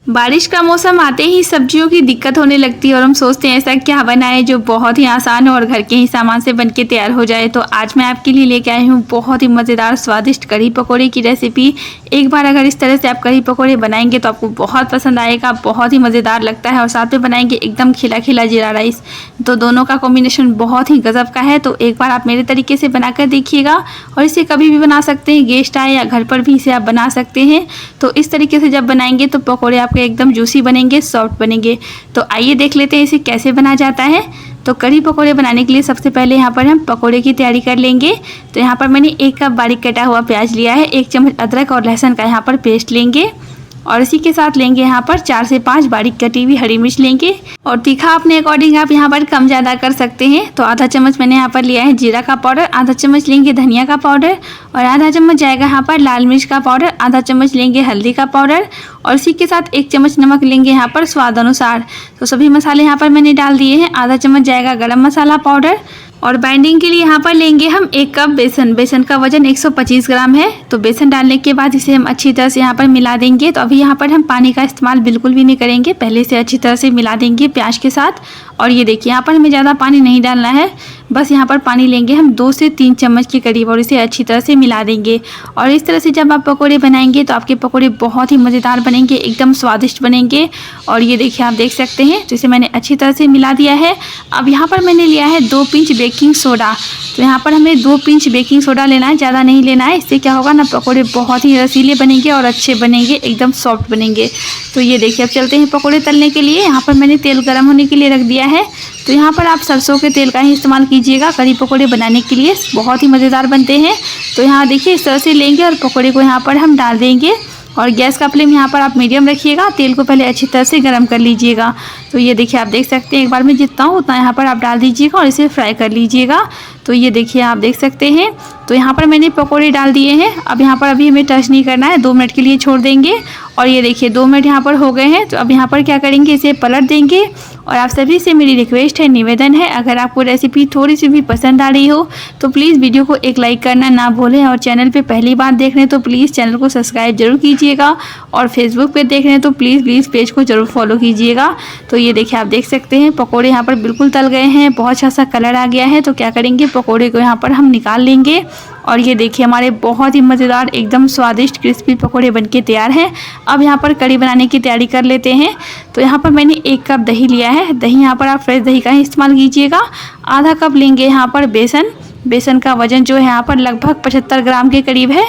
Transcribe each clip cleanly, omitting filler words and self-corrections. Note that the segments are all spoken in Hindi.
बारिश का मौसम आते ही सब्जियों की दिक्कत होने लगती है और हम सोचते हैं ऐसा क्या बनाएं जो बहुत ही आसान हो और घर के ही सामान से बनके तैयार हो जाए। तो आज मैं आपके लिए लेके आई हूँ बहुत ही मज़ेदार स्वादिष्ट कढ़ी पकौड़े की रेसिपी। एक बार अगर इस तरह से आप कढ़ी पकौड़े बनाएंगे तो आपको बहुत पसंद आएगा, बहुत ही मज़ेदार लगता है। और साथ में बनाएंगे एकदम खिला खिला जीरा राइस, तो दोनों का कॉम्बिनेशन बहुत ही गजब का है। तो एक बार आप मेरे तरीके से बनाकर देखिएगा और इसे कभी भी बना सकते हैं, गेस्ट आए या घर पर भी इसे आप बना सकते हैं। तो इस तरीके से जब बनाएंगे तो पकौड़े आपके एकदम जूसी बनेंगे, सॉफ्ट बनेंगे। तो आइए देख लेते हैं इसे कैसे बना जाता है। तो कढ़ी पकौड़े बनाने के लिए सबसे पहले यहाँ पर हम पकौड़े की तैयारी कर लेंगे। तो यहाँ पर मैंने 1 कप बारीक कटा हुआ प्याज लिया है, 1 चम्मच अदरक और लहसुन का यहाँ पर पेस्ट लेंगे और इसी के साथ लेंगे यहाँ पर 4 से 5 बारीक कटी हुई हरी मिर्च लेंगे। और तीखा अपने अकॉर्डिंग आप यहाँ पर कम ज़्यादा कर सकते हैं। तो आधा चम्मच मैंने यहाँ पर लिया है जीरा का पाउडर, आधा चम्मच लेंगे धनिया का पाउडर और आधा चम्मच जाएगा यहाँ पर लाल मिर्च का पाउडर, आधा चम्मच लेंगे हल्दी का पाउडर और इसी के साथ 1 चम्मच नमक लेंगे यहाँ पर स्वाद अनुसार। तो सभी मसाले यहाँ पर मैंने डाल दिए हैं। आधा चम्मच जाएगा गरम मसाला पाउडर और बाइंडिंग के लिए यहाँ पर लेंगे हम 1 कप बेसन। बेसन का वजन 125 ग्राम है। तो बेसन डालने के बाद इसे हम अच्छी तरह से यहाँ पर मिला देंगे। तो अभी यहाँ पर हम पानी का इस्तेमाल बिल्कुल भी नहीं करेंगे, पहले से अच्छी तरह से मिला देंगे प्याज के साथ। और ये देखिए यहाँ पर हमें ज़्यादा पानी नहीं डालना है, बस यहाँ पर पानी लेंगे हम 2 से 3 चम्मच के करीब और इसे अच्छी तरह से मिला देंगे। और इस तरह से जब आप पकोड़े बनाएंगे तो आपके पकोड़े बहुत ही मज़ेदार बनेंगे, एकदम स्वादिष्ट बनेंगे। और ये देखिए आप देख सकते हैं, तो इसे मैंने अच्छी तरह से मिला दिया है। अब यहाँ पर मैंने लिया है 2 पिंच बेकिंग सोडा। तो यहाँ पर हमें 2 पिंच बेकिंग सोडा लेना है, ज़्यादा नहीं लेना है। इससे क्या होगा ना, पकोड़े बहुत ही रसीले बनेंगे और अच्छे बनेंगे, एकदम सॉफ्ट बनेंगे। तो ये देखिए अब चलते हैं पकोड़े तलने के लिए। यहाँ पर मैंने तेल गर्म होने के लिए रख दिया है। तो यहाँ पर आप सरसों के तेल का ही इस्तेमाल कीजिएगा कढ़ी पकोड़े बनाने के लिए, बहुत ही मज़ेदार बनते हैं। तो यहाँ देखिए इस तरह से लेंगे और पकोड़े को यहाँ पर हम डाल देंगे और गैस का फ्लेम यहाँ पर आप मीडियम रखिएगा। तेल को पहले अच्छी तरह से गर्म कर लीजिएगा। तो ये देखिए आप देख सकते हैं, एक बार में जितना हो उतना यहाँ पर आप डाल दीजिएगा और इसे फ्राई कर लीजिएगा। तो ये देखिए आप देख सकते हैं, तो यहाँ पर मैंने पकोड़े डाल दिए हैं। अब यहाँ पर अभी हमें टच नहीं करना है, 2 मिनट के लिए छोड़ देंगे। और ये देखिए 2 मिनट यहाँ पर हो गए हैं। तो अब यहाँ पर क्या करेंगे, इसे पलट देंगे। और आप सभी से मेरी रिक्वेस्ट है, निवेदन है, अगर आपको रेसिपी थोड़ी सी भी पसंद आ रही हो तो प्लीज़ वीडियो को एक लाइक करना ना भूलें। और चैनल पे पहली बार देख रहे हैं तो प्लीज़ चैनल को सब्सक्राइब जरूर कीजिएगा। और फेसबुक पे देख रहे हैं तो प्लीज़ पेज को ज़रूर फॉलो कीजिएगा। तो ये देखिए आप देख सकते हैं पकोड़े यहाँ पर बिल्कुल तल गए हैं, बहुत अच्छा सा कलर आ गया है। तो क्या करेंगे, पकोड़े को यहाँ पर हम निकाल लेंगे। और ये देखिए हमारे बहुत ही मज़ेदार एकदम स्वादिष्ट क्रिस्पी पकोड़े बनके तैयार हैं। अब यहाँ पर कढ़ी बनाने की तैयारी कर लेते हैं। तो यहाँ पर मैंने 1 कप दही लिया है। दही यहाँ पर आप फ्रेश दही का ही इस्तेमाल कीजिएगा। आधा कप लेंगे यहाँ पर बेसन। बेसन का वजन जो है यहाँ पर लगभग 75 ग्राम के करीब है।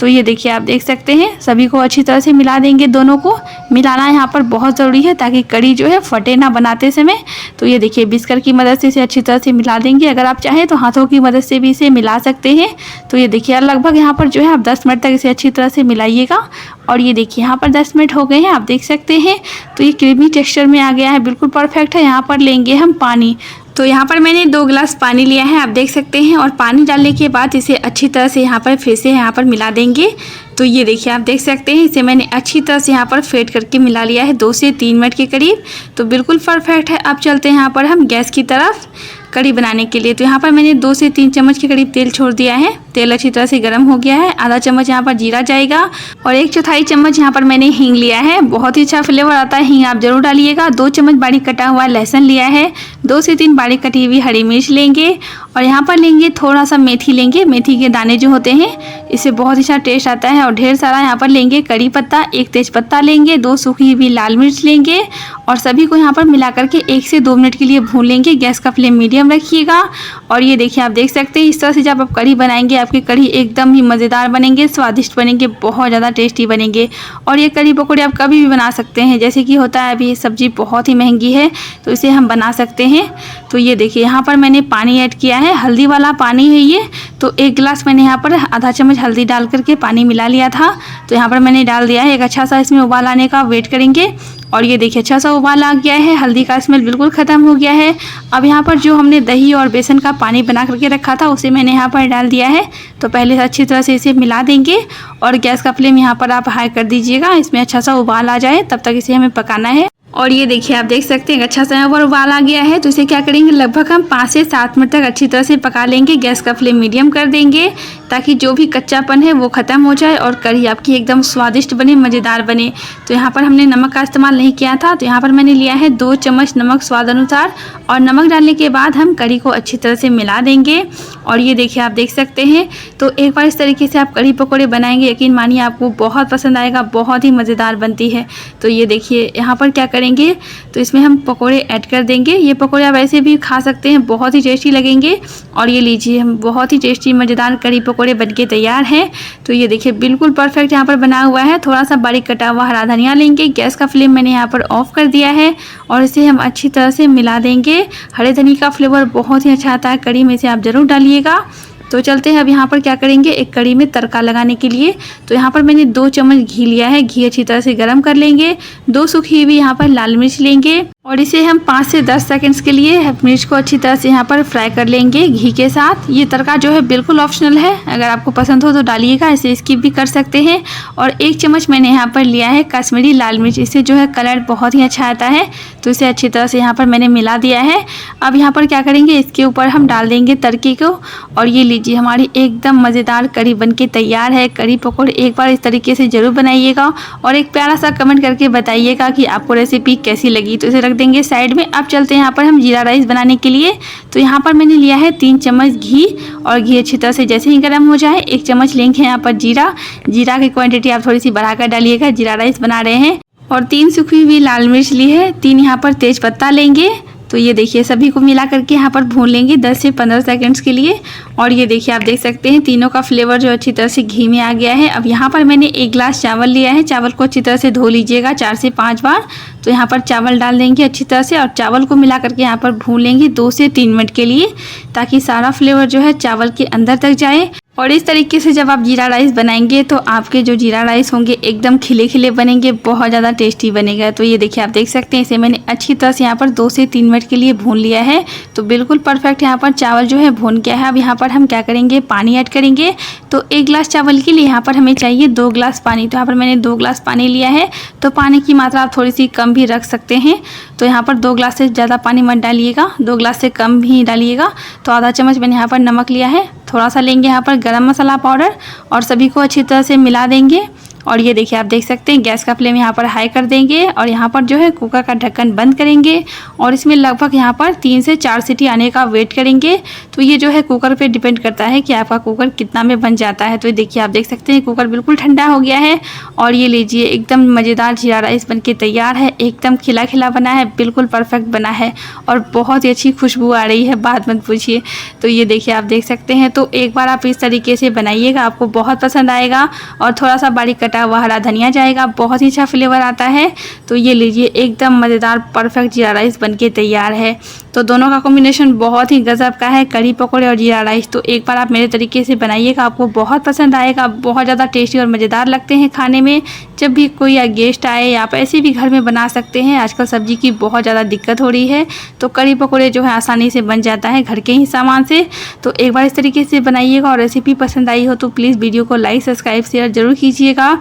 तो ये देखिए आप देख सकते हैं, सभी को अच्छी तरह से मिला देंगे। दोनों को मिलाना यहाँ पर बहुत ज़रूरी है ताकि कढ़ी जो है फटे ना बनाते समय। तो ये देखिए बिस्कर की मदद से इसे अच्छी तरह से मिला देंगे। अगर आप चाहें तो हाथों की मदद से भी इसे मिला सकते हैं। तो ये देखिए लगभग यहाँ पर जो है आप 10 मिनट तक इसे अच्छी तरह से मिलाइएगा। और ये देखिए यहाँ पर 10 मिनट हो गए हैं, आप देख सकते हैं। तो ये क्रीमी टेक्सचर में आ गया है, बिल्कुल परफेक्ट है। यहाँ पर लेंगे हम पानी। तो यहाँ पर मैंने 2 गिलास पानी लिया है, आप देख सकते हैं। और पानी डालने के बाद इसे अच्छी तरह से यहाँ पर फिर से यहाँ पर मिला देंगे। तो ये देखिए आप देख सकते हैं, इसे मैंने अच्छी तरह से यहाँ पर फेंट करके मिला लिया है 2 से 3 मिनट के करीब। तो बिल्कुल परफेक्ट है। अब चलते हैं यहाँ पर हम गैस की तरफ कढ़ी बनाने के लिए। तो यहाँ पर मैंने 2 से 3 चम्मच के करीब तेल छोड़ दिया है। तेल अच्छी तरह से गर्म हो गया है। आधा चम्मच यहाँ पर जीरा जाएगा और 1/4 चम्मच यहाँ पर मैंने हींग लिया है। बहुत ही अच्छा फ्लेवर आता है, हींग आप जरूर डालिएगा। 2 चम्मच बारीक कटा हुआ लहसुन लिया है। 2 से 3 बारीक कटी हुई हरी मिर्च लेंगे और यहाँ पर लेंगे थोड़ा सा मेथी लेंगे। मेथी के दाने जो होते हैं, इससे बहुत अच्छा टेस्ट आता है। और ढेर सारा यहाँ पर लेंगे कड़ी पत्ता, 1 तेज पत्ता लेंगे, 2 सूखी हुई लाल मिर्च लेंगे और सभी को यहाँ पर मिला करके 1 से 2 मिनट के लिए भून लेंगे। गैस का फ्लेम मीडियम रखिएगा। और ये देखिए आप देख सकते हैं, इस तरह से जब आप कढ़ी बनाएंगे आपकी कढ़ी एकदम ही मज़ेदार बनेंगे, स्वादिष्ट बनेंगे, बहुत ज़्यादा टेस्टी बनेंगे। और ये कढ़ी पकौड़े आप कभी भी बना सकते हैं, जैसे कि होता है अभी सब्ज़ी बहुत ही महंगी है तो इसे हम बना सकते हैं। तो ये देखिए यहाँ पर मैंने पानी ऐड किया है, हल्दी वाला पानी है ये। तो 1 गिलास मैंने यहाँ पर आधा चम्मच हल्दी डाल करके पानी मिला लिया था। तो यहाँ पर मैंने डाल दिया है। एक अच्छा सा इसमें उबाल आने का वेट करेंगे। और ये देखिए अच्छा सा उबाल आ गया है, हल्दी का स्मेल बिल्कुल ख़त्म हो गया है। अब यहाँ पर जो हमने दही और बेसन का पानी बना करके रखा था उसे मैंने यहाँ पर डाल दिया है। तो पहले अच्छी तरह से इसे मिला देंगे और गैस का फ्लेम यहाँ पर आप हाई कर दीजिएगा, इसमें अच्छा सा उबाल आ जाए, तब तक इसे हमें पकाना है। और ये देखिए आप देख सकते हैं अच्छा सा ऊपर उबाल आ गया है। तो इसे क्या करेंगे, लगभग हम 5 से 7 मिनट तक अच्छी तरह से पका लेंगे। गैस का फ्लेम मीडियम कर देंगे ताकि जो भी कच्चापन है वो ख़त्म हो जाए और कढ़ी आपकी एकदम स्वादिष्ट बने, मज़ेदार बने। तो यहाँ पर हमने नमक का इस्तेमाल नहीं किया था, तो यहाँ पर मैंने लिया है 2 चम्मच नमक स्वाद अनुसार। और नमक डालने के बाद हम कढ़ी को अच्छी तरह से मिला देंगे। और ये देखिए आप देख सकते हैं। तो एक बार इस तरीके से आप कढ़ी पकौड़े बनाएंगे, यकीन मानिए आपको बहुत पसंद आएगा, बहुत ही मज़ेदार बनती है। तो ये देखिए यहाँ पर क्या करेंगे, तो इसमें हम पकोड़े ऐड कर देंगे। ये पकोड़े आप ऐसे भी खा सकते हैं, बहुत ही टेस्टी लगेंगे। और ये लीजिए हम बहुत ही टेस्टी मज़ेदार कढ़ी पकोड़े बनके तैयार हैं। तो ये देखिए बिल्कुल परफेक्ट यहाँ पर बना हुआ है। थोड़ा सा बारीक कटा हुआ हरा धनिया लेंगे। गैस का फ्लेम मैंने यहाँ पर ऑफ कर दिया है और इसे हम अच्छी तरह से मिला देंगे। हरे धनिया का फ्लेवर बहुत ही अच्छा आता है कढ़ी में, से आप ज़रूर डालिएगा। तो चलते हैं अब यहाँ पर क्या करेंगे, एक कढ़ी में तड़का लगाने के लिए। तो यहाँ पर मैंने 2 चम्मच घी लिया है। घी अच्छी तरह से गर्म कर लेंगे। 2 सूखी हुई यहाँ पर लाल मिर्च लेंगे और इसे हम 5 से 10 सेकंड्स के लिए मिर्च को अच्छी तरह से यहाँ पर फ्राई कर लेंगे घी के साथ। ये तड़का जो है बिल्कुल ऑप्शनल है, अगर आपको पसंद हो तो डालिएगा, इसे स्किप भी कर सकते हैं। और 1 चम्मच मैंने यहाँ पर लिया है कश्मीरी लाल मिर्च, इससे जो है कलर बहुत ही अच्छा आता है। तो इसे अच्छी तरह से यहाँ पर मैंने मिला दिया है। अब यहाँ पर क्या करेंगे, इसके ऊपर हम डाल देंगे तड़के को। और ये लीजिए हमारी एकदम मज़ेदार कढ़ी बनके तैयार है। कढ़ी पकौड़े एक बार इस तरीके से ज़रूर बनाइएगा और एक प्यारा सा कमेंट करके बताइएगा कि आपको रेसिपी कैसी लगी। तो इसे रख देंगे साइड में। अब चलते हैं यहाँ पर हम जीरा राइस बनाने के लिए। तो यहाँ पर मैंने लिया है 3 चम्मच घी और घी अच्छी तरह से जैसे ही गर्म हो जाए 1 चम्मच लेंगे यहाँ पर जीरा की क्वांटिटी आप थोड़ी सी बढ़ाकर डालिएगा, जीरा राइस बना रहे हैं। और 3 सूखी हुई लाल मिर्च ली है, 3 यहाँ पर तेज पत्ता लेंगे। तो ये देखिए सभी को मिला करके यहाँ पर भून लेंगे 10 से 15 सेकंड्स के लिए। और ये देखिए आप देख सकते हैं तीनों का फ्लेवर जो अच्छी तरह से घी में आ गया है। अब यहाँ पर मैंने 1 गिलास चावल लिया है। चावल को अच्छी तरह से धो लीजिएगा 4 से 5 बार। तो यहाँ पर चावल डाल देंगे अच्छी तरह से और चावल को मिला करके यहाँ पर भून लेंगे 2 से 3 मिनट के लिए, ताकि सारा फ्लेवर जो है चावल के अंदर तक जाए। और इस तरीके से जब आप जीरा राइस बनाएंगे तो आपके जो जीरा राइस होंगे एकदम खिले खिले बनेंगे, बहुत ज़्यादा टेस्टी बनेगा। तो ये देखिए आप देख सकते हैं, इसे मैंने अच्छी तरह से यहाँ पर 2 से 3 मिनट के लिए भून लिया है। तो बिल्कुल परफेक्ट यहाँ पर चावल जो है भून गया है। अब यहाँ पर हम क्या करेंगे, पानी ऐड करेंगे। तो 1 गिलास चावल के लिए यहाँ पर हमें चाहिए 2 गिलास पानी। तो यहाँ पर मैंने 2 गिलास पानी लिया है। तो पानी की मात्रा आप थोड़ी सी कम भी रख सकते हैं। तो यहाँ पर 2 गिलास से ज़्यादा पानी मत डालिएगा, 2 गिलास से कम ही डालिएगा। तो आधा चम्मच मैंने यहाँ पर नमक लिया है। थोड़ा सा लेंगे यहाँ पर गरम मसाला पाउडर और सभी को अच्छी तरह से मिला देंगे। और ये देखिए आप देख सकते हैं गैस का फ्लेम यहाँ पर हाई कर देंगे और यहाँ पर जो है कुकर का ढक्कन बंद करेंगे और इसमें लगभग यहाँ पर 3 से 4 सीटी आने का वेट करेंगे। तो ये जो है कुकर पे डिपेंड करता है कि आपका कुकर कितना में बन जाता है। तो ये देखिए आप देख सकते हैं कुकर बिल्कुल ठंडा हो गया है और ये लीजिए एकदम मज़ेदार जीरा राइस बन के तैयार है। एकदम खिला खिला बना है, बिल्कुल परफेक्ट बना है और बहुत ही अच्छी खुशबू आ रही है, बात मत पूछिए। तो ये देखिए आप देख सकते हैं। तो एक बार आप इस तरीके से बनाइएगा, आपको बहुत पसंद आएगा। और थोड़ा सा बारीक कटा हुआ हरा धनिया जाएगा, बहुत ही अच्छा फ्लेवर आता है। तो ये लीजिए एकदम मज़ेदार परफेक्ट जीरा राइस बनके तैयार है। तो दोनों का कॉम्बिनेशन बहुत ही गजब का है, कढ़ी पकौड़े और जीरा राइस। तो एक बार आप मेरे तरीके से बनाइएगा, आपको बहुत पसंद आएगा। बहुत ज़्यादा टेस्टी और मज़ेदार लगते हैं खाने में। जब भी कोई गेस्ट आए या आप ऐसे भी घर में बना सकते हैं। आजकल सब्जी की बहुत ज़्यादा दिक्कत हो रही है, तो कढ़ी पकौड़े जो है आसानी से बन जाता है घर के ही सामान से। तो एक बार इस तरीके से बनाइएगा और रेसिपी पसंद आई हो तो प्लीज़ वीडियो को लाइक, सब्सक्राइब, शेयर ज़रूर कीजिएगा।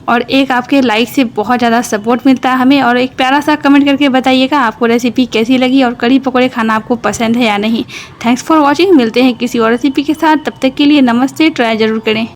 और एक आपके लाइक से बहुत ज़्यादा सपोर्ट मिलता है हमें। और एक प्यारा सा कमेंट करके बताइएगा आपको रेसिपी कैसी लगी और कढ़ी पकौड़े खाना आपको पसंद है या नहीं। Thanks for watching. मिलते हैं किसी और रेसिपी के साथ, तब तक के लिए नमस्ते। ट्राई ज़रूर करें।